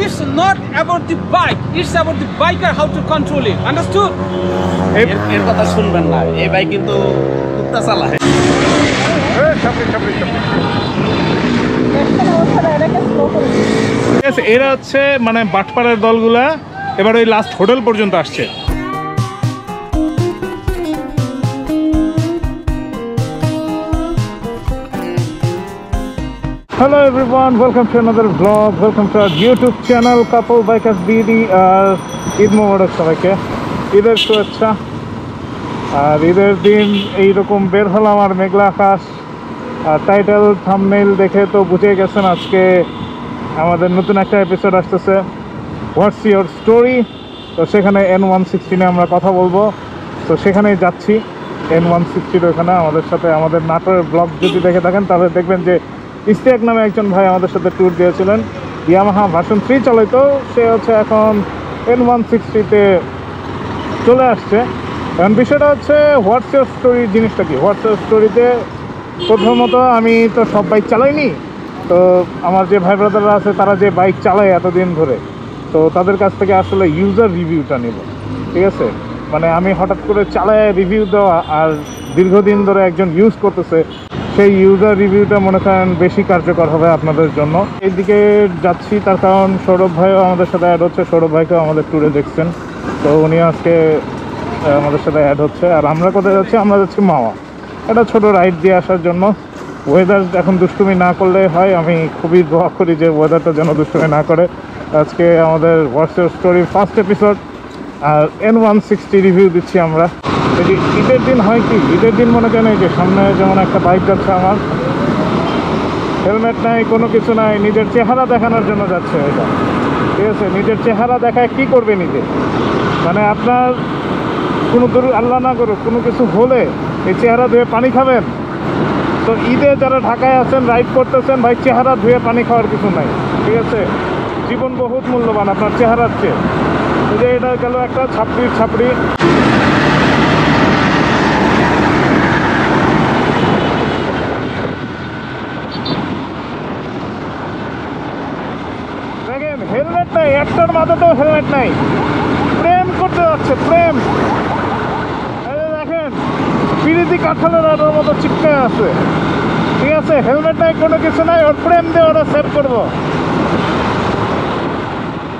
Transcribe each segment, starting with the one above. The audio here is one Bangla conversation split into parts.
It's not about the bike, it's about the biker how to control it. Understood? এর কথা শুনবেন না, এই বাইক কিন্তু কুত্তা চালায়। এরা হচ্ছে মানে বাটপাড়ার দলগুলা এবার ওই লাস্ট হোটেল পর্যন্ত আসছে। Hello everyone, welcome to another vlog, welcome to our YouTube channel Couple Bikers BD আর ঈদ মোবারক সবাইকে, ঈদের শুভেচ্ছা। আর ঈদের দিন এইরকম বের হলাম আর মেঘলা আকাশ, আর টাইটেল থাম্বনেইল দেখে তো বুঝে গেছেন আজকে আমাদের নতুন একটা এপিসোড আসতেছে, হোয়াটস ইয়োর স্টোরি। তো সেখানে N160 নিয়ে আমরা কথা বলবো, তো সেখানেই যাচ্ছি N160 ওখানে। আমাদের সাথে আমাদের নাটোরের ব্লগ যদি দেখে থাকেন তাহলে দেখবেন যে ইস্তিয়াক নামে একজন ভাই আমাদের সাথে ট্যুর দিয়েছিলেন, ইয়ামাহা ভার্সন 3 চালাইতো, সে হচ্ছে এখন N160-তে চলে আসছে। কারণ বিষয়টা হচ্ছে হোয়াটস ইয়োর স্টোরি জিনিসটা কি। হোয়াটস ইয়োর স্টোরিতে প্রথমত আমি তো সব বাইক চালাইনি, তো আমার যে ভাই ব্রাদাররা আছে তারা যে বাইক চালায় এতদিন ধরে, তো তাদের কাছ থেকে আসলে ইউজার রিভিউটা নেব, ঠিক আছে। মানে আমি হঠাৎ করে চালায় রিভিউ দেওয়া আর দীর্ঘদিন ধরে একজন ইউজ করতেছে, সেই ইউজার রিভিউটা মনে করেন বেশি কার্যকর হবে আপনাদের জন্য। এইদিকে যাচ্ছি তার কারণ সৌরভ ভাইও আমাদের সাথে অ্যাড হচ্ছে, সৌরভ ভাইকেও আমাদের ট্যুরে দেখছেন, তো উনি আজকে আমাদের সাথে অ্যাড হচ্ছে। আর আমরা কোথায় যাচ্ছি? আমরা যাচ্ছি মাওয়া, একটা ছোটো রাইড দিয়ে আসার জন্য। ওয়েদার এখন দুষ্টুমি না করলে হয়, আমি খুবই দোয়া করি যে ওয়েদারটা যেন দুষ্টুমি না করে। আজকে আমাদের what's your story first episode, আর N160 রিভিউ দিচ্ছি আমরা। ঈদের দিন হয় কি, ঈদের দিন মনে করেন এই যে সামনে যেমন একটা বাইক যাচ্ছে আমার, হেলমেট নাই, কোনো কিছু নাই, নিজের চেহারা দেখানোর জন্য যাচ্ছে এটা, ঠিক আছে। নিজের চেহারা দেখায় কি করবে নিজে, মানে আপনার কোনো আল্লাহ না করুক কোনো কিছু হলে এই চেহারা ধুয়ে পানি খাবেন? তো ঈদে যারা ঢাকায় আছেন রাইড করতেছেন, ভাই চেহারা ধুয়ে পানি খাওয়ার কিছু নাই, ঠিক আছে। জীবন বহুত মূল্যবান আপনার চেহারার চেয়ে। এই যে এটা গেল একটা ছাপড়ি। দেখেন হেলমেট নাই, একটার মাথাতেও হেলমেট নাই, প্রেম করতে যাচ্ছে, প্রেম। দেখেন পিরিতি কাঁঠালের আটার মতো চিপকায় আছে, ঠিক আছে। হেলমেট নাই, কোনো কিছু নাই, ওর প্রেম দিয়ে ওরা সেভ করবো।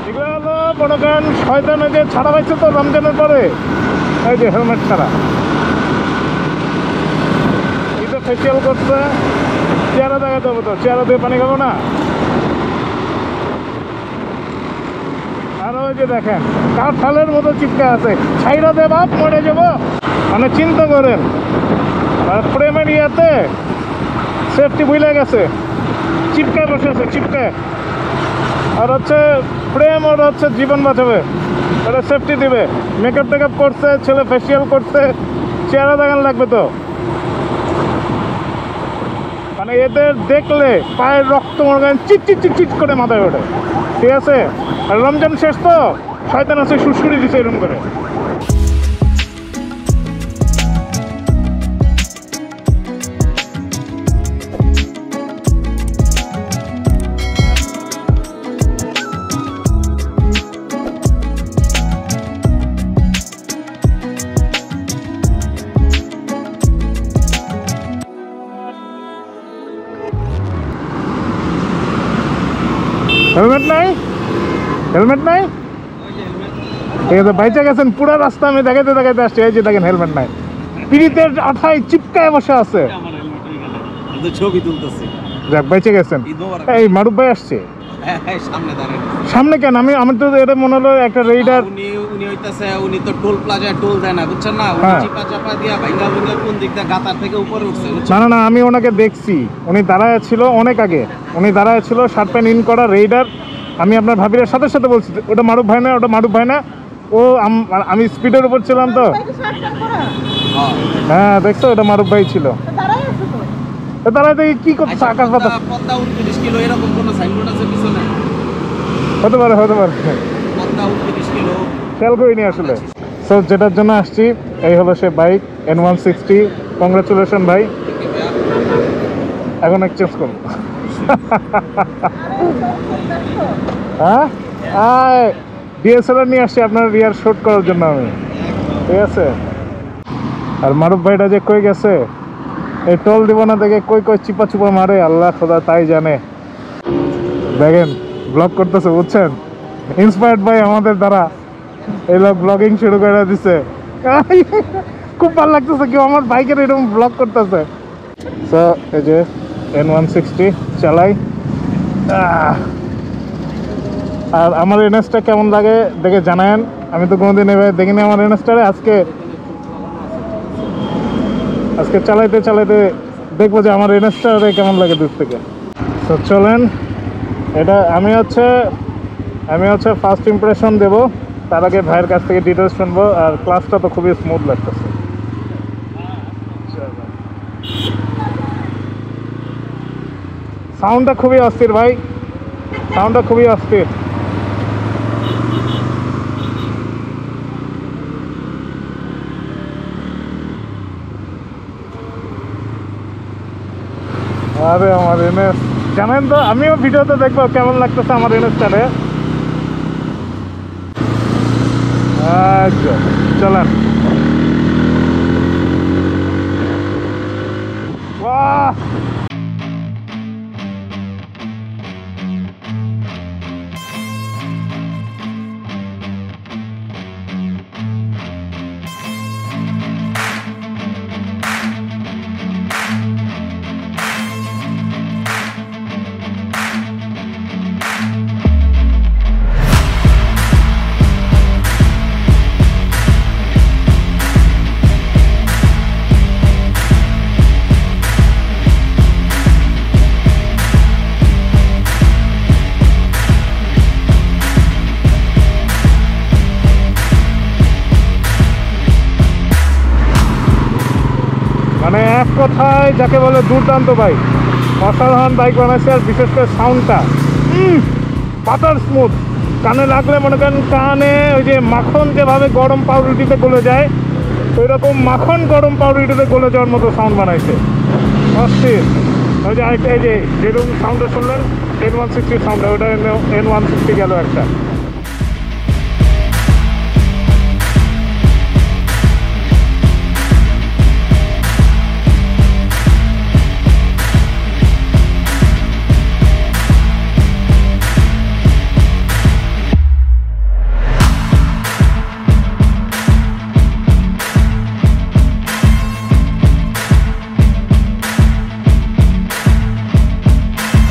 এগুলো হলো মনে করেন শয়তান যে ছাড়া পাইছে তো রমজানের পরে, এই যে হেলমেট ছাড়া। এটা ফেসিয়াল করছে, চেহারা দেখা যাবো, তো চেহারা দিয়ে পানি খাবো না। আর ওই যে দেখেন কাঁঠালের মতো চিপকা আছে, ছাইরা দে বাপ, মরে যাবো। মানে চিন্তা করেন, আর প্রেমের ইয়াতে সেফটি ভুলে গেছে, চিপকায় বসে আছে, চিপকায়। আর হচ্ছে প্রেম, ওর হচ্ছে জীবন বাঁচাবে, ওরা সেফটি দিবে। মেকআপ টেকআপ করছে, ছেলে ফেসিয়াল করছে, চেহারা দেখান লাগবে তো। মানে এদের দেখলে পায়ের রক্ত মনে করেন চিট করে মাথায় ওঠে, ঠিক আছে। আর রমজান শেষ তো, শয়তান আছে সুড়সুড়ি দিছে এরকম করে। হেলমেট নাই, হেলমেট নাই, ঠিক আছে। বাইচা গেছেন পুরো রাস্তা আমি দেখাইতে আসছি, এই যে দেখেন হেলমেট নাই, পিড়িতের আঠায় চিপকায় বসে আছে। ছবি তুলতেছি, যাক বাইচে গেছেন। এই মারুফ ভাই আসছে সামনে কেন? আমি তো এটা মনে হলো একটা রেইডার। উনি হইতাছে, উনি তো টোল প্লাজায় টোল দেয় না, বুঝছেন না? উনি চিপা চাপা দিয়া ভাঙ্গা কোন দিক দিয়ে গাতার থেকে উপরে উঠছে। না আমি ওনাকে দেখছি, উনি দাঁড়ায় ছিল অনেক আগে, উনি দাঁড়ায় ছিল শার্ট প্যান্ট ইন করা রেইডার। আমি আপনার ভাবির সাথে বলছি ওটা মারুফ ভাই না, ওটা মারুফ ভাই না। ও আমি স্পিডের উপর ছিলাম তো, হ্যাঁ দেখছো ওটা মারুফ ভাই ছিল। দাঁড়ায় কি করছে? আকাশ পাতা হতে পারে, খেয়াল করিনি আসলে। সো যেটার জন্য আসছি এই হলো সে বাইক N160। কংগ্রাচুলেশন ভাই, এখন এক্সচেঞ্জ করুন। হ্যাঁ ডিএসএলআর নিয়ে আসছি আপনার রিয়ার শুট করার জন্য আমি, ঠিক আছে। আর মারুফ ভাইটা যে কই গেছে, এই টোল দিব না দেখে কই কই চিপা চুপা মারে, আল্লাহ খোদা তাই জানে। দেখেন ব্লগ করতেছে, বুঝছেন, ইন্সপায়ার্ড বাই আমাদের দ্বারা এই লোক ব্লগিং শুরু করে দিছে। খুব ভালো লাগতেছে কেউ আমার বাইকের এরকম ব্লগ করতেছে। সো এই যে N160 চালাই। আর আমার এনএসটা কেমন লাগে দেখে জানায়েন, আমি তো কোনোদিন এভাবে দেখিনি আমার এনএসটারে। আজকে চালাইতে চালাইতে দেখবো যে আমার এনএসটারে কেমন লাগে দূর থেকে। তো চলেন, এটা আমি হচ্ছে ফার্স্ট ইমপ্রেশন দেবো, তার আগে ভাইয়ের কাছ থেকে ডিটেলস শুনবো। আর ক্লাসটা তো খুবই স্মুথ লাগতেছে। সাউন্ডটা খুবই অস্থির ভাই, সাউন্ডটা খুবই অস্থির। আরে আমার এনএস জানেন তো, আমিও ভিডিওতে দেখবো কেমন লাগতেছে আমার এনএসটারে। আচ্ছা চলেন। বাহ মানে এক কথায় যাকে বলে দুর্দান্ত বাইক, অসাধারণ বাইক বানাইছে। আর বিশেষ করে সাউন্ডটা বাটার স্মুথ, কানে লাগলে মনে করেন কানে ওই যে মাখন যেভাবে গরম পাউরুটিতে গলে যায়, ওই রকম মাখন গরম পাউরুটিতে গলে যাওয়ার মতো সাউন্ড বানাইছে, অস্থির। ওই যে আরেকটা এই যে যেরকম সাউন্ডটা শুনলেন N160 সাউন্ড, ওটা N160 গেল একটা।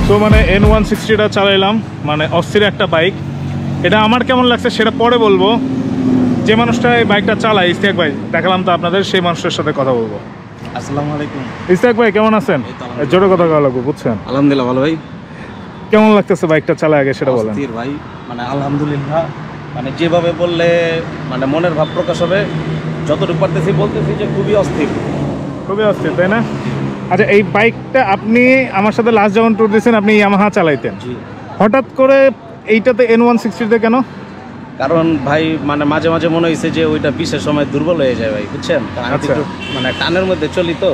তো মানে N160টা চালাইলাম, মানে অস্থির একটা বাইক। এটা আমার কেমন লাগছে সেটা পরে বলবো। যে মানুষটা এই বাইকটা চালায়, ইস্তেক ভাই দেখালাম তো আপনাদের, সেই মানুষের সাথে কথা বলবো। আসসালামু আলাইকুম। ইস্তেক ভাই কেমন আছেন? জোরে কথা বলা লাগবে, বুঝছেন। আলহামদুলিল্লাহ ভালো ভাই। কেমন লাগতেছে বাইকটা চালায় আগে সেটা বলেন। অস্থির ভাই, মানে আলহামদুলিল্লাহ, মানে যেভাবে বললে মানে মনের ভাব প্রকাশ হবে, যতটুকু পারতেছি বলতেছি যে খুবই অস্থির, খুবই অস্থির, তাই না? আচ্ছা, এই বাইকটা আপনি আমার সাথে লাস্ট যখন ট্যুর দিয়েছেন আপনি ইয়ামাহা চালাইতেন, হঠাৎ করে এইটাতে N160তে কেন? কারণ ভাই মানে মাঝে মাঝে মনে হয়েছে যে ওইটা বিশেষ সময় দুর্বল হয়ে যায় ভাই, বুঝছেন। আমি তো একটু মানে টানের মধ্যে চলি, তো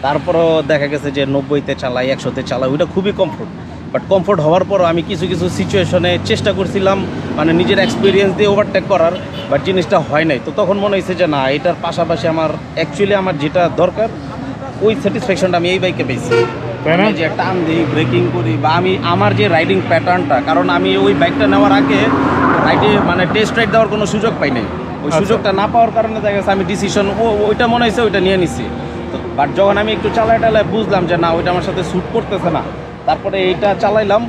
তারপরও দেখা গেছে যে 90-তে চালাই, 100-তে চালাই, ওইটা খুবই কমফোর্ট। বাট কমফোর্ট হওয়ার পরও আমি কিছু কিছু সিচুয়েশনে চেষ্টা করছিলাম মানে নিজের এক্সপিরিয়েন্স দিয়ে ওভারটেক করার, বাট জিনিসটা হয় নাই। তো তখন মনে হয়েছে যে না, এটার পাশাপাশি আমার অ্যাকচুয়ালি আমার যেটা দরকার ওই স্যাটিসফ্যাকশনটা আমি এই বাইকে পেয়েছি। আমি যে টান দিই, ব্রেকিং করি, বা আমি আমার যে রাইডিং প্যাটার্নটা, কারণ আমি ওই বাইকটা নেওয়ার আগে রাইডে মানে টেস্ট রাইড দেওয়ার কোনো সুযোগ পাই নাই। ওই সুযোগটা না পাওয়ার কারণে দেখা গেছে আমি ডিসিশন ওইটা মনে হয়েছে ওইটা নিয়ে নিছি। তো বাট যখন আমি একটু চালাই বুঝলাম যে না, ওইটা আমার সাথে শ্যুট করতেছে না, তারপরে এইটা চালাইলাম,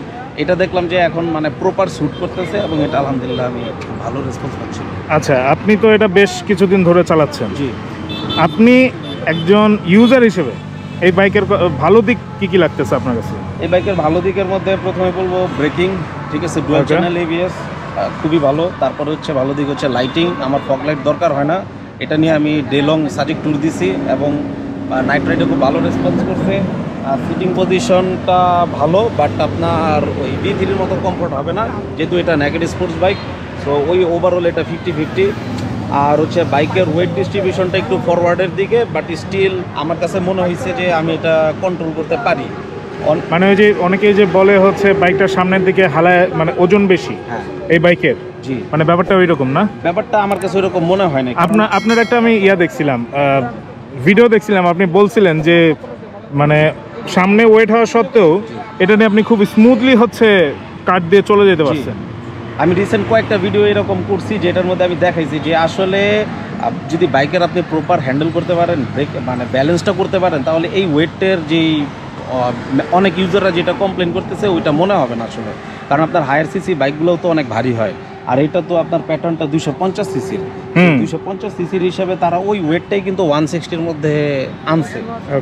এটা দেখলাম যে এখন মানে প্রপার শ্যুট করতেছে, এবং এটা আলহামদুলিল্লাহ আমি ভালো রেসপন্স পাচ্ছি। আচ্ছা, আপনি তো এটা বেশ কিছুদিন ধরে চালাচ্ছেন। জি। আপনি একজন ইউজার হিসেবে এই বাইকের ভালো দিক কি কি লাগতেছে আপনার কাছে? এই বাইকের ভালো দিকের মধ্যে প্রথমে বলবো ব্রেকিং, ঠিক আছে, ডুয়াল চ্যানেল ABS খুবই ভালো। তারপরে হচ্ছে ভালো দিক হচ্ছে লাইটিং, আমার ফগ লাইট দরকার হয় না। এটা নিয়ে আমি ডে লং সাজেক ট্যুর দিছি, এবং নাইট রাইডে খুব ভালো রেসপন্স করছে। আর সিটিং পজিশনটা ভালো, বাট আপনার ওই B3-র মতো কমফোর্ট হবে না, যেহেতু এটা নেকেড স্পোর্টস বাইক। সো ওই ওভারঅল এটা 50-50। আর হচ্ছে বাইকের ওয়েট ডিস্ট্রিবিউশনটা একটু ফরওয়ার্ডের দিকে, বাট স্টিল আমার কাছে মনে হয়েছে যে আমি এটা কন্ট্রোল করতে পারি। মানে ওই যে অনেকে যে বলে হচ্ছে বাইকটার সামনের দিকে হালায় মানে ওজন বেশি এই বাইকের, জি মানে ব্যাপারটা ওই রকম না? ব্যাপারটা আমার কাছে ওইরকম মনে হয় না। আপনার একটা আমি দেখছিলাম, ভিডিও দেখছিলাম, আপনি বলছিলেন যে মানে সামনে ওয়েট হওয়া সত্ত্বেও এটা নিয়ে আপনি খুব স্মুথলি হচ্ছে কাট দিয়ে চলে যেতে পারছেন। আমি রিসেন্ট কয়েকটা ভিডিও এরকম করছি যেটার মধ্যে আমি দেখাইছি যে আসলে যদি বাইকের আপনি প্রপার হ্যান্ডেল করতে পারেন, ব্রেক মানে ব্যালেন্সটা করতে পারেন, তাহলে এই ওয়েটের যেই অনেক ইউজাররা যেটা কমপ্লেন করতেছে ওইটা মনে হবে না আসলে। কারণ আপনার হায়ার সিসি বাইকগুলোও তো অনেক ভারী হয়, আর এটা তো আপনার প্যাটার্নটা 250 সিসির, 250 সিসির হিসাবে তারা ওই ওয়েটটাই কিন্তু 160-র মধ্যে আনছে।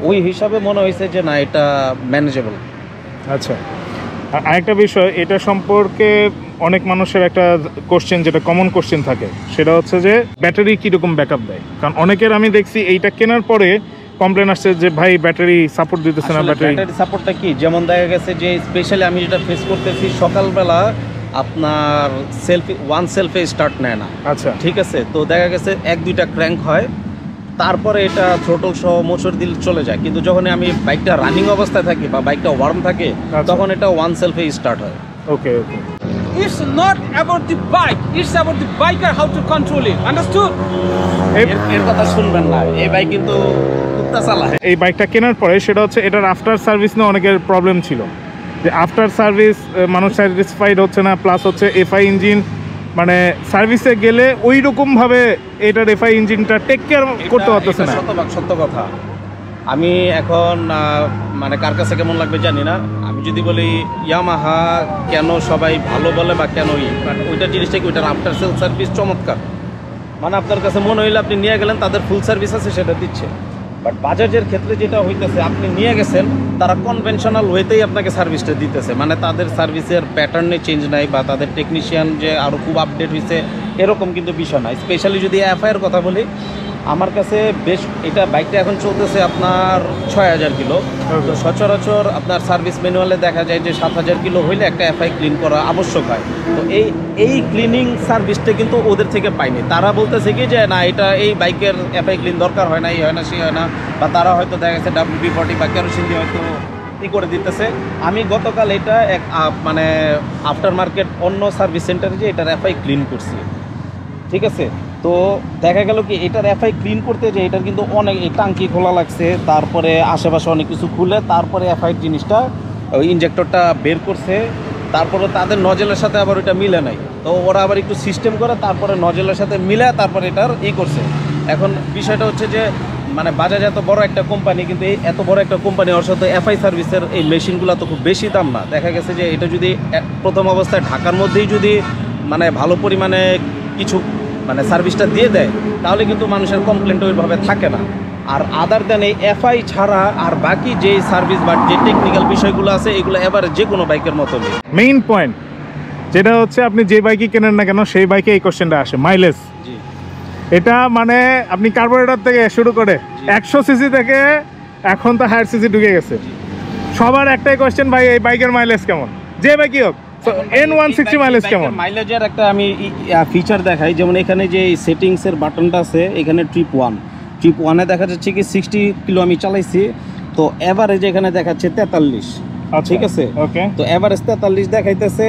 ওই হিসাবে মনে হয়েছে যে না, এটা ম্যানেজেবল। আচ্ছা, আরেকটা বিষয়, এটা সম্পর্কে অনেক মানুষের একটা কোশ্চেন, যেটা কমন কোশ্চেন থাকে, সেটা হচ্ছে যে ব্যাটারি কীরকম ব্যাকআপ দেয়। কারণ অনেকের আমি দেখছি এইটা কেনার পরে কমপ্লেন আসছে যে ভাই ব্যাটারি সাপোর্ট দিতেছে না। ব্যাটারি সাপোর্টটা কি, যেমন দেখা গেছে যে স্পেশালি আমি যেটা ফেস করতেছি, সকালবেলা আপনার ওয়ান সেলফে স্টার্ট নেয় না। আচ্ছা, ঠিক আছে, তো দেখা গেছে 1-2টা ক্র্যাঙ্ক হয়, তারপরে এটা থ্রোটল সহ মোচড় দিল চলে যায়। কিন্তু যখন আমি বাইকটা রানিং অবস্থায় থাকি বা বাইকটা ওয়ার্ম থাকে, তখন এটা ওয়ান সেলফে স্টার্ট হয়। ওকে ওকে, It's not about the bike, it's about the biker how to control it. Understood? এর কথা শুনবেন না, এই বাইক কিন্তু কুত্তা চালায়। এই বাইকটা কেনার পরে সেটা হচ্ছে এটার আফটার সার্ভিস নিয়ে অনেকের প্রবলেম ছিল, যে আফটার সার্ভিস মানুষ স্যাটিসফাইড হচ্ছে না, প্লাস হচ্ছে এফআই ইঞ্জিন মানে সার্ভিসে গেলে ওই রকমভাবে এটার এফআই ইঞ্জিনটা টেক কেয়ার করতে পারতেছে না। সত্য কথা। আমি এখন মানে কার কাছে কেমন লাগবে জানি না, আমি যদি বলি ইয়ামাহা কেন সবাই ভালো বলে বা কেন ওইটা জিনিসটা কি, ওইটার আফটার সেল সার্ভিস চমৎকার। মানে আপনার কাছে মনে হইলে আপনি নিয়ে গেলেন, তাদের ফুল সার্ভিস আছে সেটা দিচ্ছে। বাট বাজাজের ক্ষেত্রে যেটা হইতেছে, আপনি নিয়ে গেছেন, তারা কনভেনশনাল ওয়েতেই আপনাকে সার্ভিসটা দিতেছে। মানে তাদের সার্ভিসের প্যাটার্নে চেঞ্জ নাই বা তাদের টেকনিশিয়ান যে আরও খুব আপডেট হয়েছে এরকম কিন্তু বিষয় নাই। স্পেশালি যদি এফআইয়ের কথা বলি, আমার কাছে বেশ এটা বাইকটা এখন চলতেছে আপনার 6000 কিলো। তো সচরাচর আপনার সার্ভিস ম্যানুয়ালে দেখা যায় যে 7000 কিলো হইলে একটা এফআই ক্লিন করা আবশ্যক হয়। তো এই ক্লিনিং সার্ভিসটা কিন্তু ওদের থেকে পাইনি। তারা বলতেছে কি যে না, এটা এই বাইকের এফআই ক্লিন দরকার হয় না, এই হয় না, সেই হয় না, বা তারা হয়তো দেখা গেছে WD-40 বা কেরোসিন দিয়ে হয়তো করে দিতেছে। আমি গতকাল এটা এক মানে আফটার মার্কেট অন্য সার্ভিস সেন্টারে যে এটার এফআই ক্লিন করছি, ঠিক আছে। তো দেখা গেল কি, এটার এফআই ক্লিন করতে যে এটার কিন্তু অনেক টাঙ্কি খোলা লাগছে, তারপরে আশেপাশে অনেক কিছু খুলে তারপরে এফআই জিনিসটা ওই ইনজেক্টরটা বের করছে, তারপরে তাদের নজেলের সাথে আবার ওইটা মিলে নাই। তো ওরা আবার একটু সিস্টেম করে তারপরে নজেলের সাথে মিলে তারপরে এটার করছে। এখন বিষয়টা হচ্ছে যে মানে বাজাজ এত বড় একটা কোম্পানি, কিন্তু এই এত বড় একটা কোম্পানি ওর সাথে এফআই সার্ভিসের এই মেশিনগুলো তো খুব বেশি দাম না। দেখা গেছে যে এটা যদি প্রথম অবস্থায় ঢাকার মধ্যেই যদি মানে ভালো পরিমাণে কিছু মানে সার্ভিসটা দিয়ে দেয়, তাহলে কিন্তু মানুষের কমপ্লেন্ট ওইভাবে থাকে না। আর আদার দেন এই এফআই ছাড়া আর বাকি যে সার্ভিস বা যে টেকনিক্যাল বিষয়গুলো আছে, এগুলো এবারে যে কোনো বাইকের মতো নেই। মেইন পয়েন্ট যেটা হচ্ছে, আপনি যে বাইকই কেনেন না কেন সেই বাইকে এই কোশ্চেনটা আসে, মাইলেজ। জি, এটা মানে আপনি কার্বোরেটর থেকে শুরু করে 100 সিসি থেকে এখন তো হায়ার সিসি ঢুকে গেছে, সবার একটাই কোশ্চেন, ভাই এই বাইকের মাইলেজ কেমন, যে বাইকই হোক। N160 মাইলেজ কেমন? মাইলেজের একটা আমি ফিচার দেখাই, যেমন এখানে যে সেটিংসের বাটনটা আছে, এখানে ট্রিপ 1 দেখা যাচ্ছে কি 60 কিলো আমি চালাইছি, তো এভারেজ এখানে দেখাচ্ছে 43। ঠিক আছে, ওকে। তো এভারেজ 43 দেখাইতেছে।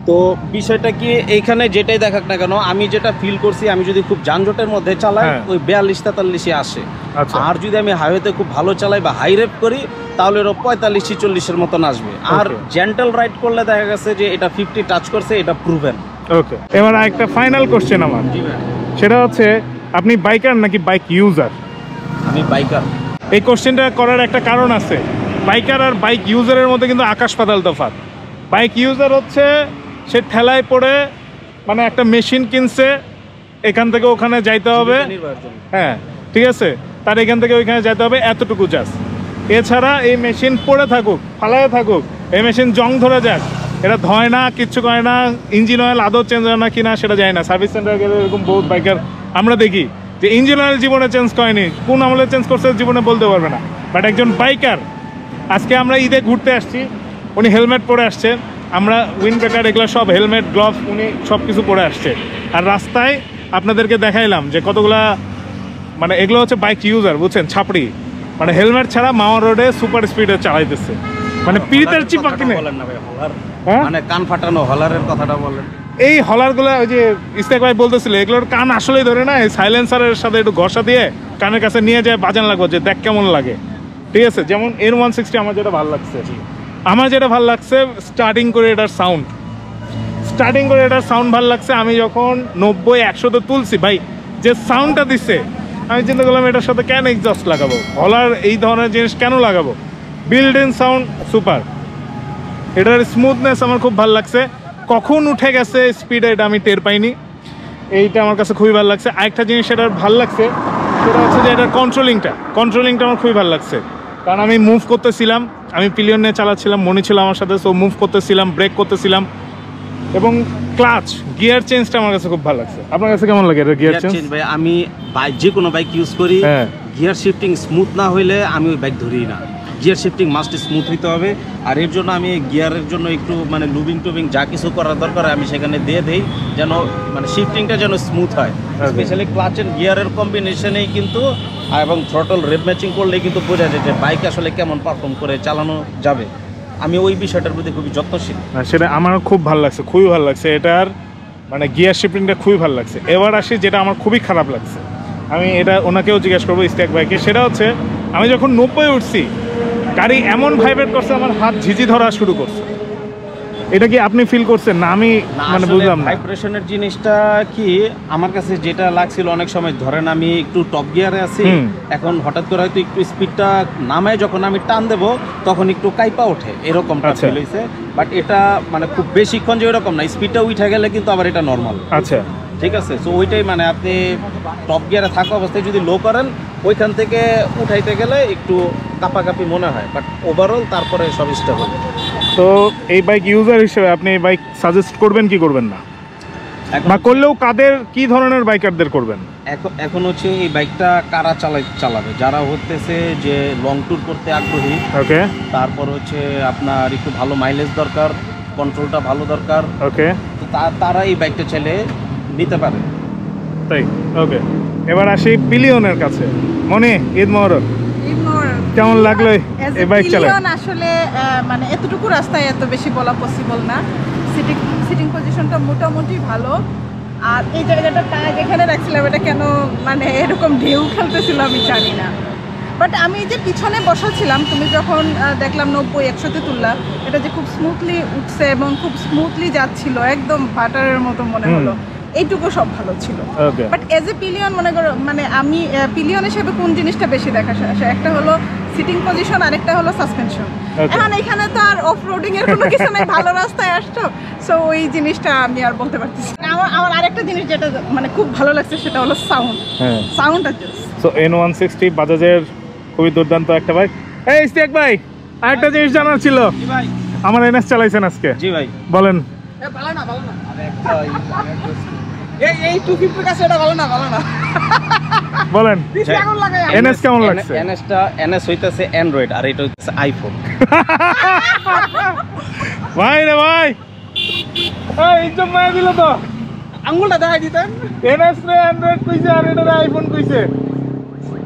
তো বিষয়টা কি, এইখানে যেটাই দেখাক না কেন, আমি যেটা ফিল করছি, আমি যদি খুব যানজটের মধ্যে চালাই ওই 42-43 আসে। আর যদি আমি হাইওয়েতে খুব ভালো চালাই বা হাই রেপ করি, তাহলে ওর 45-40-এর মতন আসবে। আর জেন্টাল রাইড করলে দেখা গেছে যে এটা 50 টাচ করছে, এটা প্রুভেন। ওকে, এবার একটা ফাইনাল কোশ্চেন আমার, সেটা হচ্ছে আপনি বাইকার নাকি বাইক ইউজার? আমি বাইকার। এই কোশ্চেনটা করার একটা কারণ আছে, বাইকার আর বাইক ইউজারের মধ্যে কিন্তু আকাশ পাতাল তফাৎ। বাইক ইউজার হচ্ছে সে ঠেলায় পড়ে মানে একটা মেশিন কিনছে, এখান থেকে ওখানে যাইতে হবে, হ্যাঁ ঠিক আছে, তার এখান থেকে ওইখানে যাইতে হবে এতটুকু জাস্ট। এছাড়া এই মেশিন পড়ে থাকুক, ফালায় থাকুক, এই মেশিন জং ধরে যাক, এটা ধয় না, কিচ্ছু করে না, ইঞ্জিন অয়েল আদৌ চেঞ্জ হয় না কিনা সেটা যায় না। সার্ভিস সেন্টারে গেলে এরকম বহুত বাইকার আমরা দেখি যে ইঞ্জিন অয়েল জীবনে চেঞ্জ করেনি, কোন আমলে চেঞ্জ করছে জীবনে বলতে পারবে না। বাট একজন বাইকার, আজকে আমরা ঈদে ঘুরতে আসছি, উনি হেলমেট পরে আসছে, আমরা উইন্ড ব্রেকার এগুলো সব হেলমেট গ্লাভস উনি সব কিছু পরে আসছে। আর রাস্তায় আপনাদেরকে দেখাইলাম যে কতগুলা মানে এগুলো হচ্ছে বাইক ইউজার, বুঝছেন, ছাপড়ি, মানে হেলমেট ছাড়া মাওয়া রোডে সুপার স্পিডে চালাইতেছে। মানে পিরিতের চিপা কিনে বলেন না ভাই, হলার হ্যাঁ? মানে কান ফাটানো হলারের কথাটা বলেন। এই হলারগুলো ওই যে ইস্তেক ভাই বলতেছিল এগুলোর কান আসলেই ধরে না, এই সাইলেন্সারের সাথে একটু ঘষা দিয়ে কানের কাছে নিয়ে যায় বাজান লাগবে যে দেখ কেমন লাগে। ঠিক আছে, যেমন N160 আমার যেটা ভালো লাগছে, স্টার্টিং করে এটার সাউন্ড ভালো লাগছে। আমি যখন 90-100 তুলছি ভাই, যে সাউন্ডটা দিচ্ছে আমি চিন্তা করলাম এটার সাথে কেন এক্সস্ট লাগাবো, হলার এই ধরনের জিনিস কেন লাগাবো। বিল্ড ইন সাউন্ড সুপার, এটার স্মুথনেস আমার খুব ভালো লাগছে। কখন উঠে গেছে স্পিডে এটা আমি টের পাইনি, এইটা আমার কাছে খুবই ভালো লাগছে। আরেকটা জিনিস এটার ভালো লাগছে সেটা হচ্ছে যে এটার কন্ট্রোলিংটা আমার খুবই ভালো লাগছে। কারণ আমি মুভ করতেছিলাম, আমি পিলিয়ন নিয়ে চালাচ্ছিলাম, মনি ছিল আমার সাথে, সো মুভ করতেছিলাম, ব্রেক করতেছিলাম, এবং ক্লাচ গিয়ার চেঞ্জটা আমার কাছে খুব ভালো লাগছে। আপনার কাছে কেমন লাগে এটা গিয়ার চেঞ্জ? ভাই আমি যে কোনো বাইক ইউজ করি, হ্যাঁ, গিয়ার শিফটিং স্মুথ না হইলে আমি ওই বাইক ধরি না। গিয়ার শিফটিং মাস্ট স্মুথ হইতে হবে, আর এর জন্য আমি গিয়ারের জন্য একটু মানে লুবিং টুবিং যা কিছু করার দরকার আমি সেখানে দিয়ে দেই, যেন মানে শিফটিংটা যেন স্মুথ হয়। স্পেশালি ক্লাচ এন্ড গিয়ারের কম্বিনেশনেই কিন্তু, এবং থ্রটল রেপ ম্যাচিং করলেই কিন্তু বোঝা যায় যে বাইক আসলে কেমন পারফর্ম করে চালানো যাবে। আমি ওই বিষয়টার প্রতি খুবই যত্নশীল। সেটা আমার খুব ভালো লাগছে, খুবই ভালো লাগছে। এটার মানে গিয়ার শিফটিংটা খুবই ভালো লাগছে। এবার আসি যেটা আমার খুবই খারাপ লাগছে, আমি এটা ওনাকেও জিজ্ঞেস করবো ইস্তেক ভাইকে, সেটা হচ্ছে আমি যখন 90 উঠছি গাড়ি এমন ভাইব্রেট করছে আমার হাত ঝিঝি ধরা শুরু করছে। এটা কি আপনি ফিল করছেন না? আমি মানে বুঝলাম না। ভাইব্রেশনের জিনিসটা কি আমার কাছে যেটা লাগছিল, অনেক সময় ধরেন আমি একটু টপ গিয়ারে আছি, এখন হঠাৎ করে হয়তো একটু স্পিডটা নামায় যখন আমি টান দেবো তখন একটু কাইপা ওঠে, এরকমটা ফিল হয়েছে। বাট এটা মানে খুব বেশিক্ষণ যে এরকম না, স্পিডটা উঠে গেলে কিন্তু আবার এটা নর্মাল। আচ্ছা, ঠিক আছে। সো ওইটাই মানে আপনি টপ গিয়ারে থাকা অবস্থায় যদি লো করেন, ওইখান থেকে উঠাইতে গেলে একটু কাঁপাকাঁপি মনে হয়, বাট ওভারঅল তারপরে সব স্টেবল। তো এই বাইক ইউজার হিসেবে আপনি এই বাইক সাজেস্ট করবেন কি করবেন না, বা করলেও কাদের কি ধরনের বাইকারদের করবেন? এখন হচ্ছে এই বাইকটা কারা চালাবে, যারা হতেছে যে লং ট্যুর করতে আগ্রহী, ওকে, তারপর হচ্ছে আপনার একটু ভালো মাইলেজ দরকার, কন্ট্রোলটা ভালো দরকার, ওকে, তো তারা এই বাইকটা চাইলে নিতে পারে। তাই, ওকে। এবার আসি পিলিয়নের কাছে। মনে ঈদ মোবারক, কেমন লাগলো এই বাইক চালায়? আসলে মানে এতটুকু রাস্তায় এত বেশি বলা পসিবল না। সিটিং পজিশনটা মোটামুটি ভালো, আর এই জায়গাটা পা যেখানে রাখছিলাম এটা কেন মানে এরকম ঢেউ খেলতেছিল আমি জানি না। বাট আমি যে পিছনে বসাছিলাম, তুমি যখন দেখলাম 90-100-তে তুললাম, এটা যে খুব স্মুথলি উঠছে এবং খুব স্মুথলি যাচ্ছিল, একদম বাটারের মতো মনে হলো, এইটুকু সব ভালো ছিল। বাট এজ এ পিলিয়ন মনে করো, মানে আমি পিলিয়ন হিসেবে কোন জিনিসটা বেশি দেখা আসে, একটা হলো সিটিং পজিশন, আরেকটা হলো সাসপেনশন। এখন এখানে তো আর অফ রোডিং এর কোনো কিছু নাই, ভালো রাস্তায় আসছো, সো ওই জিনিসটা আমি আর বলতে পারতেছি না। আমার আরেকটা জিনিস যেটা মানে খুব ভালো লাগছে সেটা হলো সাউন্ডটা জাস্ট। সো N160 বাজাজের খুবই দুর্দান্ত একটা বাইক। এই ইস্তেক ভাই, আরেকটা জিনিস জানার ছিল। আমার এনএস চালাইছেন আজকে? জি ভাই। বলেন। ভালো না এই 250 কাছে এটা ভালো না বলেন এনএস কেমন লাগছে? এনএস হইতাছে অ্যান্ড্রয়েড আর এটা হইতাছে আইফোন। ভাই রে ভাই, এই ইজ্জত মায়া দিল তো, আঙ্গুলটা দেখাই দিতেন। এনএস রে অ্যান্ড্রয়েড কইছে আর এটা আইফোন কইছে।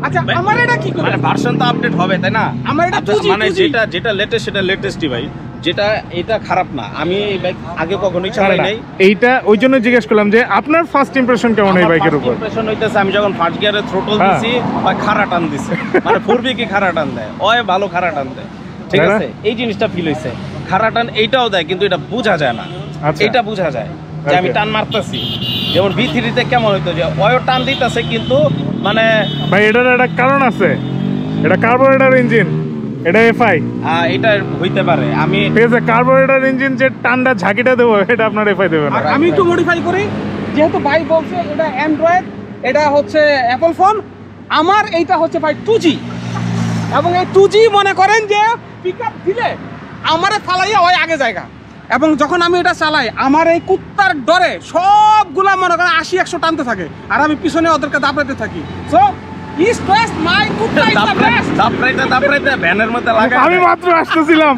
আচ্ছা আমার এটা কি করে, মানে ভার্সন তো আপডেট হবে তাই না? আমার এটা মানে যেটা লেটেস্ট সেটা লেটেস্টই ভাই, যেটা এটা খারাপ না। আমি এই বাইক আগে কখনোই চালাই নাই, এইটা ওই জন্য জিজ্ঞেস করলাম যে আপনার ফার্স্ট ইমপ্রেশন কেমন এই বাইকের উপর? ইমপ্রেশন হইতাছে আমি যখন ফার্স্ট গিয়ারে থ্রোটল দিছি বা খাড়া টান দিছি, মানে 4B কি খাড়া টান দেয়, ওই ভালো খাড়া টান দেয়, ঠিক আছে, এই জিনিসটা ফিল হইছে। খাড়া টান এইটাও দেয় কিন্তু এটা বোঝা যায় না, এটা বোঝা যায় যে আমি টান মারতেছি। যেমন V3 তে কেমন হইতো যে ওয়ো টান দিতেছে কিন্তু মানে ভাই এটার একটা কারণ আছে, এটা কার্বোরেটর ইঞ্জিন, এটা এফআই। এটা হইতে পারে। আমি ঠিক আছে, কার্বোরেটর ইঞ্জিন যে টান্ডা ঝাঁকিটা দেবো এটা আপনার এফআই দেবে না। আমি একটু মডিফাই করি, যেহেতু ভাই বলছে এটা অ্যান্ড্রয়েড, এটা হচ্ছে অ্যাপল ফোন, আমার এইটা হচ্ছে ভাই 2G, এবং এই 2G মনে করেন যে পিক আপ দিলে আমারে ফালাইয়া হয় আগে জায়গা, এবং যখন আমি এটা চালাই আমার এই কুত্তার ডরে সবগুলা মনে করেন 80-100 টানতে থাকে, আর আমি পিছনে ওদেরকে দাপড়াতে থাকি। সো ইস্ট ওয়েস্ট মাই কুত্তা ইজ দ্য বেস্ট। দাপড়াইতে ভ্যানের মধ্যে লাগাই। আমি মাত্র আসতেছিলাম,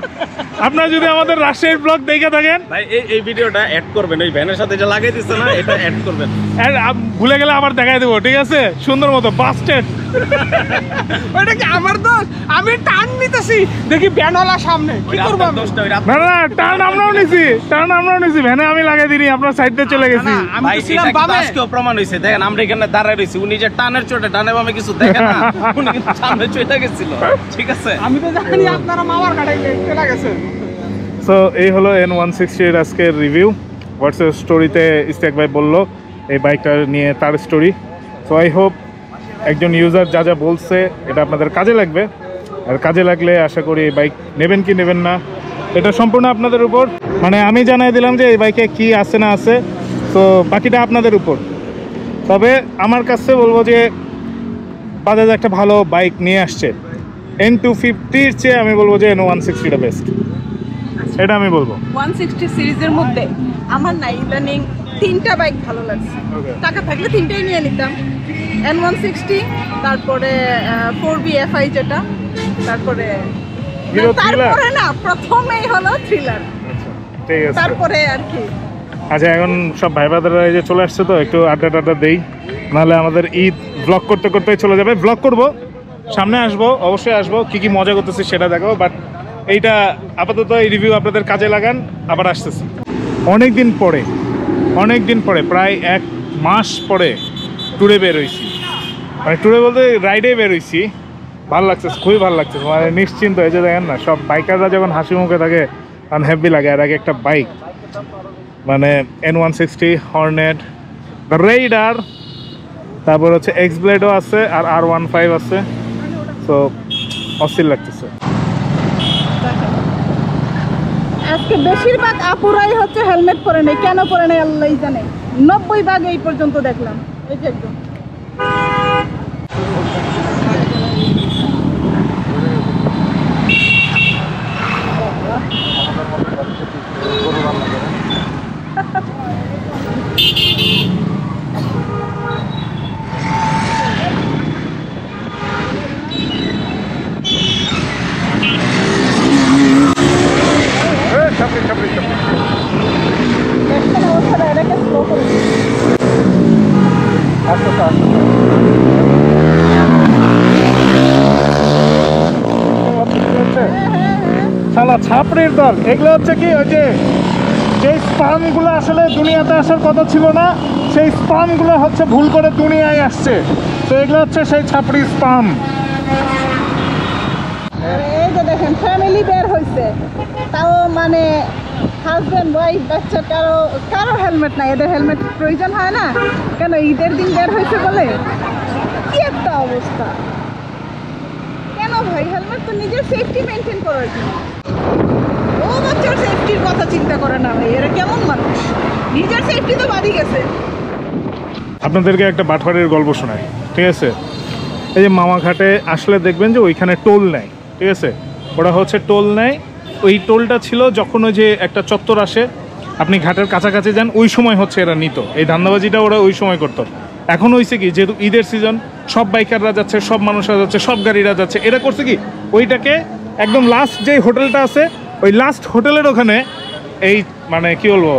আপনারা যদি আমাদের রাজশাহীর ব্লগ দেখে থাকেন ভাই এই ভিডিওটা অ্যাড করবেন, ওই ভ্যানের সাথে যে লাগাই দিচ্ছে না এটা অ্যাড করবেন, ভুলে গেলে আবার দেখাই দেবো, ঠিক আছে, সুন্দর মতো বাস্টেড। ওইটা কি আমার দোষ? আমি টান নিতেছি, দেখি ভ্যানওয়ালা সামনে, কি করবো আমি? না না টার্ন আমরাও নিছি ভ্যানে আমি লাগাই দিইনি, আপনার সাইড দিয়ে চলে গেছি। আমি তো ছিলাম বামে। আজকেও প্রমাণ হইছে, দেখেন আমরা এখানে দাঁড়ায় রইছি, উনি যে টানের চোটে ডানে বামে কিছু দেখেন না, উনি কিন্তু সামনে চলে গেছিল। ঠিক আছে, আমি তো জানি আপনারা মামার কাটাই চলে গেছে। সো এই হলো N160 এর আজকের রিভিউ। হোয়াটসঅ্যাপ স্টোরিতে ইস্তেক ভাই বললো এই বাইকটা নিয়ে তার স্টোরি। সো আই হোপ একজন ইউজার যা যা বলছে এটা আপনাদের কাজে লাগবে, আর কাজে লাগলে আশা করি এই বাইক নেবেন কি নেবেন না এটা সম্পূর্ণ আপনাদের উপর। মানে আমি জানাই দিলাম যে এই বাইকে কি আছে না আছে, তো বাকিটা আপনাদের উপর। তবে আমার কাছে বলবো যে বাজাজ একটা ভালো বাইক নিয়ে আসছে। N250-র চেয়ে আমি বলবো যে N160টা বেস্ট, এটা আমি বলবো। 160 সিরিজের মধ্যে আমার না ইদানিং 3টা বাইক ভালো লাগছে। টাকা থাকলে 3টাই নিয়ে নিতাম। N160, তারপরে 4B FI যেটা, তারপরে না প্রথমেই হলো থ্রিলার, ঠিক আছে তারপরে আর কি। আচ্ছা এখন সব ভাই বাদারা এই যে চলে আসছে, তো একটু আড্ডা দেই, নাহলে আমাদের ঈদ ব্লগ করতে করতে চলে যাবে। ব্লগ করব, সামনে আসবো, অবশ্যই আসবো, কি মজা করতেছি সেটা দেখাবো। বাট এইটা আপাতত এই রিভিউ আপনাদের কাজে লাগান, আবার আসতেছি। অনেক দিন পরে প্রায় 1 মাস পরে ট্যুরে বের হইছি, মানে ট্যুরে বলতে রাইডে বের হইছি। ভালো লাগছে, খুবই ভালো লাগছে, মানে নিশ্চিন্ত এই যে দেখেন না, সব বাইকাররা যখন হাসি মুখে থাকে তখন হ্যাপি লাগে। আর আগে একটা বাইক মানে N160, হর্নেট, রেইডার, তারপর হচ্ছে এক্সব্লেডও আছে, আর R15 আছে। তো অস্থির লাগতেছে। আজকে বেশিরভাগ আপুরাই হচ্ছে হেলমেট পরে নেই, কেন পরে নেই আল্লাহই জানে। 90 ভাগ এই পর্যন্ত দেখলাম। এই যে একদম এটাকে স্লো করে শালা ছাপড়ির দল, এগুলো হচ্ছে কি ওই যে স্পামগুলো আসলে দুনিয়াতে আসার কথা ছিল না, সেই স্পামগুলো হচ্ছে ভুল করে দুনিয়ায় আসছে। তো এগুলো হচ্ছে সেই ছাপড়ি স্পাম। এই যে দেখেন ফ্যামিলি বের হয়েছে, তাও মানে হাজব্যান্ড ওয়াইফ বাচ্চা, কারো হেলমেট নাই। এদের হেলমেট প্রয়োজন হয় না কেন? ঈদের দিন বের হয়েছে বলে। কি একটা অবস্থা! কেন ভাই? হেলমেট তো নিজের সেফটি মেনটেন করার জন্য। ও বাচ্চার সেফটির কথা চিন্তা করে না ভাই, এরা কেমন মানুষ? নিজের সেফটি তো বাড়ি গেছে। আপনাদেরকে একটা বাটফারের গল্প শোনাই, ঠিক আছে? এই যে মামাঘাটে আসলে দেখবেন যে ওইখানে টোল নেয়, ঠিক আছে? ওরা হচ্ছে টোল নেয়। ওই টোলটা ছিল যখন ওই যে একটা চত্বর আসে, আপনি ঘাটের কাছাকাছি যান, ওই সময় হচ্ছে এরা নিত। এই ধান্দাবাজিটা ওরা ওই সময় করতো। এখন হয়েছে কি, যেহেতু ঈদের সিজন, সব বাইকাররা যাচ্ছে, সব মানুষরা যাচ্ছে, সব গাড়িরা যাচ্ছে, এরা করছে কি ওইটাকে একদম লাস্ট যে হোটেলটা আছে, ওই লাস্ট হোটেলের ওখানে এই মানে কি বলবো,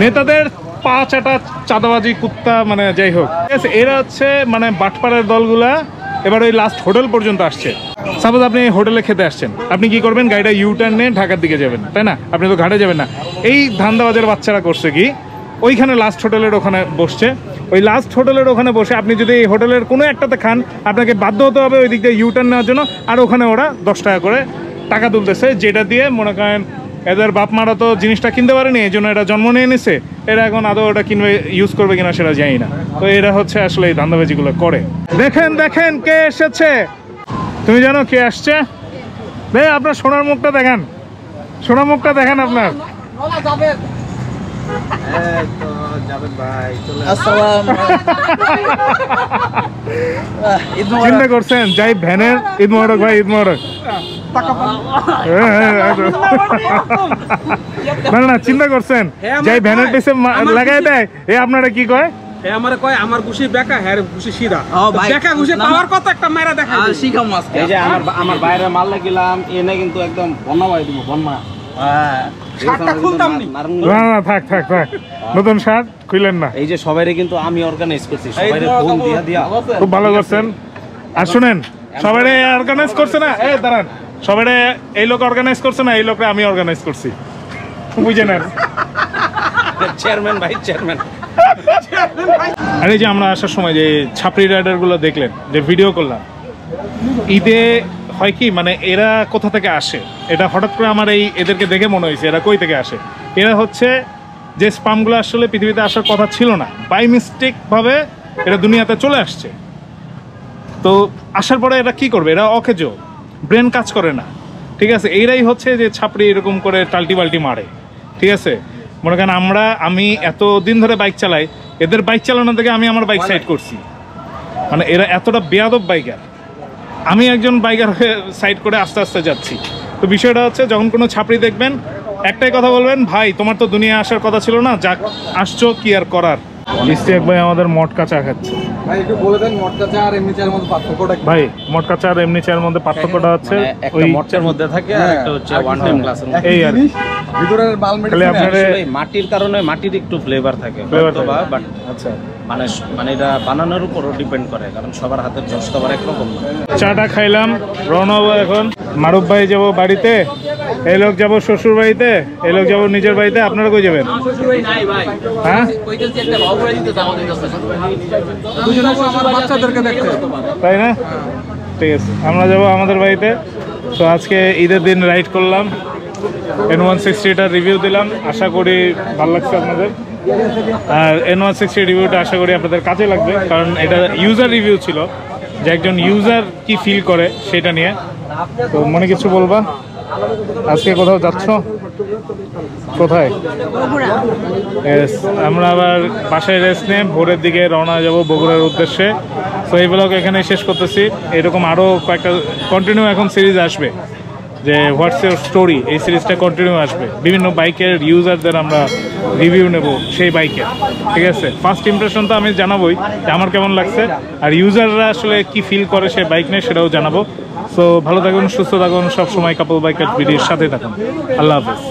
নেতাদের পা চাটা চাঁদাবাজি কুত্তা, মানে যাই হোক, ঠিক আছে? এরা হচ্ছে মানে বাটপাড়ার দলগুলা এবার ওই লাস্ট হোটেল পর্যন্ত আসছে। সাপোজ আপনি হোটেলে খেতে আসছেন, আপনি কি করবেন? গাড়িটা ইউটার্ন নিয়ে ঢাকার দিকে যাবেন, তাই না? আপনি তো ঘাটে যাবেন না। এই ধান্দাবাজের বাচ্চারা করছে কি, ওইখানে লাস্ট হোটেলের ওখানে বসছে। ওই লাস্ট হোটেলের ওখানে বসে আপনি যদি এই হোটেলের কোনো একটাতে খান, আপনাকে বাধ্য হতে হবে ওই দিক দিয়ে ইউটার্ন নেওয়ার জন্য। আর ওখানে ওরা 10 টাকা করে টাকা তুলতেছে, যেটা দিয়ে মনে করেন এদের বাপ মারা তো জিনিসটা কিনতে পারেনি, এই জন্য এটা জন্ম নিয়ে নিছে। এরা এখন আদৌ ওটা কিনবে, ইউজ করবে কিনা সেটা জানি না। তো এরা হচ্ছে আসলে এই ধান্দাবাজিগুলো করে। দেখেন দেখেন কে এসেছে, তুমি জানো কে আসছে? দেখ আপনার সোনার মুখটা দেখান, সোনার মুখটা দেখান আপনার। চিন্তা করছেন যাই ভ্যানের? ঈদ মোবারক ভাই, ঈদ মোবারক। না না চিন্তা করছেন যাই ভ্যানের পিছে লাগাই দেয়, এ আপনারা কি কয়? আমারে কয় আমার ঘুষি বেকা, হ্যাঁ ঘুষি সিধা। বেকা ঘুষি পাওয়ার কথা একটা মাইরা দেখা শিখাম আজকে। এই যে আমার বাইরে মাল লাগিলাম, এনে কিন্তু একদম বন্যা বাই দিব, বন্যা। থাক থাক থাক, নতুন শার্ট খুললেন না। এই যে সবাইরে কিন্তু আমি অর্গানাইজ করছি, সবাইরে ফোন দিয়া দিয়া। খুব ভালো করছেন। আর শুনেন, সবাই অর্গানাইজ করছে না, এই দাঁড়ান, সবাই এই লোক অর্গানাইজ করছে না, এই লোকটা আমি অর্গানাইজ করছি, বুঝে নেন। চেয়ারম্যান ভাই, চেয়ারম্যান। আর এই যে আমরা আসার সময় যে ছাপড়ি রাইডারগুলো দেখলেন, যে ভিডিও করলাম, ঈদে হয় কি মানে এরা কোথা থেকে আসে, এটা হঠাৎ করে আমার এদেরকে দেখে মনে হয়েছে এরা কই থেকে আসে। এরা হচ্ছে যে স্পামগুলো আসলে পৃথিবীতে আসার কথা ছিল না, বাই মিস্টেকভাবে এরা দুনিয়াতে চলে আসছে। তো আসার পরে এরা কি করবে, এরা অকেজ, ব্রেন কাজ করে না, ঠিক আছে। এইরাই হচ্ছে যে ছাপড়ি এরকম করে টাল্টি বাল্টি মারে, ঠিক আছে। মনে করেন আমি এত দিন ধরে বাইক চালাই, এদের বাইক চালানো থেকে আমি আমার বাইক সাইড করছি, মানে এরা এতটা বেয়াদব বাইকার, আমি একজন বাইকার হয়ে সাইড করে আস্তে আস্তে যাচ্ছি। তো বিষয়টা হচ্ছে যখন কোনো ছাপড়ি দেখবেন একটাই কথা বলবেন, ভাই তোমার তো দুনিয়া আসার কথা ছিল না, যাক আসছো, কি আর করার। ইস্তিয়াক ভাই আমাদের মটকা চা খাচ্ছে। ভাই একটু বলে দেন মটকা চা আর এমনি চায়ের মধ্যে পার্থক্যটা কি? ভাই মটকা চা আর এমনি চায়ের মধ্যে পার্থক্যটা হচ্ছে একটা মটকার মধ্যে থাকে আর একটা হচ্ছে ওয়ান টাইম গ্লাসের মধ্যে। এই আর ভিতরের মাল মেডিসিন আপনারা মাটির কারণে মাটির একটু ফ্লেভার থাকে, বাট আচ্ছা মানে এটা বানানোর উপরও ডিপেন্ড করে, কারণ সবার হাতের জস তো আবার একরকম না। চাটা খাইলাম, রওনা হবো এখন। মারুফ ভাই যাবো বাড়িতে, এই লোক যাবো শ্বশুর বাড়িতে, এই লোক যাবো নিজের বাড়িতে। আপনারা কই যাবেন? হ্যাঁ বাচ্চাদেরকে দেখতে, তাই না? ঠিক আছে, আমরা যাবো আমাদের বাড়িতে। তো আজকে ঈদের দিন রাইড করলাম, N160টার রিভিউ দিলাম, আশা করি ভালো লাগছে আপনাদের। আর N160 রিভিউটা আশা করি আপনাদের কাজে লাগবে, কারণ এটা ইউজার রিভিউ ছিল, যে একজন ইউজার কি ফিল করে সেটা নিয়ে। তো মনে কিছু বলবা? আজকে কোথাও যাচ্ছ? কোথায়? Yes, আমরা আবার বাসায় রেস্ট নিয়ে ভোরের দিকে রওনা যাব বগুড়ার উদ্দেশ্যে। তো এই ব্লগ এখানে শেষ করতেছি। এরকম আরও কয়েকটা কন্টিনিউ এখন সিরিজ আসবে, যে হোয়াটস ইউর স্টোরি, এই সিরিজটা কন্টিনিউ আসবে। বিভিন্ন বাইকের ইউজারদের আমরা রিভিউ নেব সেই বাইকের, ঠিক আছে। ফার্স্ট ইমপ্রেশন তো আমি জানাবোই যে আমার কেমন লাগছে, আর ইউজাররা আসলে কি ফিল করে সে বাইক নিয়ে সেটাও জানাবো। সো ভালো থাকুন, সুস্থ থাকুন, সবসময় কাপল বাইকার ভিডিওর সাথে থাকুন। আল্লাহ হাফেজ।